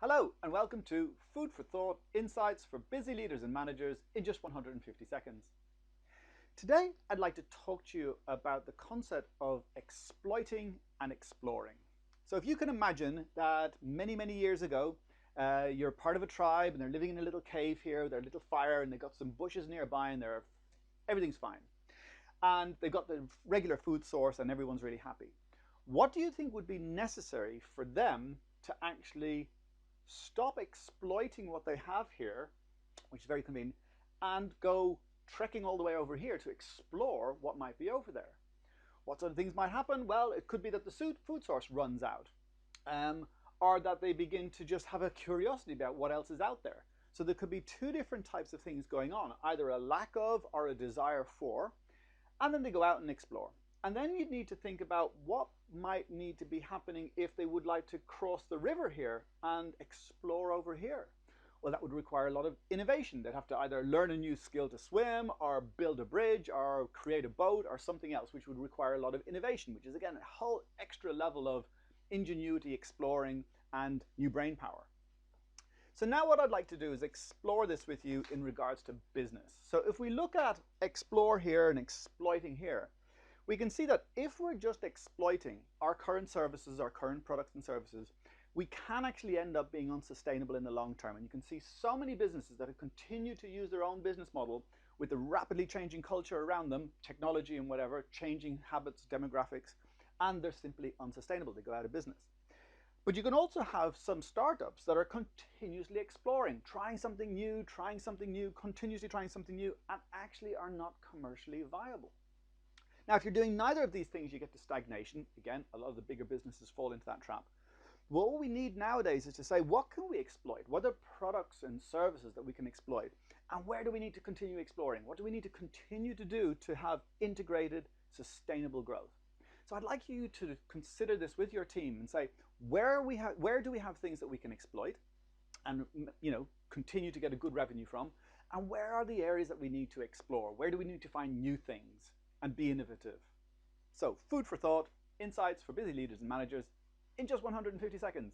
Hello and welcome to Food for Thought, Insights for Busy Leaders and Managers in just 150 seconds. Today I'd like to talk to you about the concept of exploiting and exploring. So if you can imagine that many years ago you're part of a tribe and they're living in a little cave here with their little fire and they've got some bushes nearby and everything's fine. And they've got the regular food source and everyone's really happy. What do you think would be necessary for them to actually stop exploiting what they have here, which is very convenient, and go trekking all the way over here to explore what might be over there? What sort of things might happen? Well, it could be that the food source runs out, or that they begin to just have a curiosity about what else is out there. So there could be two different types of things going on, either a lack of or a desire for, and then they go out and explore. And then you'd need to think about what might need to be happening if they would like to cross the river here and explore over here. Well, that would require a lot of innovation. They'd have to either learn a new skill to swim or build a bridge or create a boat or something else, which would require a lot of innovation, which is again a whole extra level of ingenuity, exploring, and new brain power. So now what I'd like to do is explore this with you in regards to business. So if we look at explore here and exploiting here, we can see that if we're just exploiting our current services, our current products and services, we can actually end up being unsustainable in the long term. And you can see so many businesses that have continued to use their own business model with the rapidly changing culture around them, technology and whatever, changing habits, demographics, and they're simply unsustainable. They go out of business. But you can also have some startups that are continuously exploring, trying something new, continuously trying something new, and actually are not commercially viable. Now, if you're doing neither of these things, you get to stagnation. Again, a lot of the bigger businesses fall into that trap. What we need nowadays is to say, what can we exploit? What are products and services that we can exploit? And where do we need to continue exploring? What do we need to continue to do to have integrated, sustainable growth? So I'd like you to consider this with your team and say, where do we have things that we can exploit and continue to get a good revenue from? And where are the areas that we need to explore? Where do we need to find new things and be innovative? So food for thought, insights for busy leaders and managers in just 150 seconds.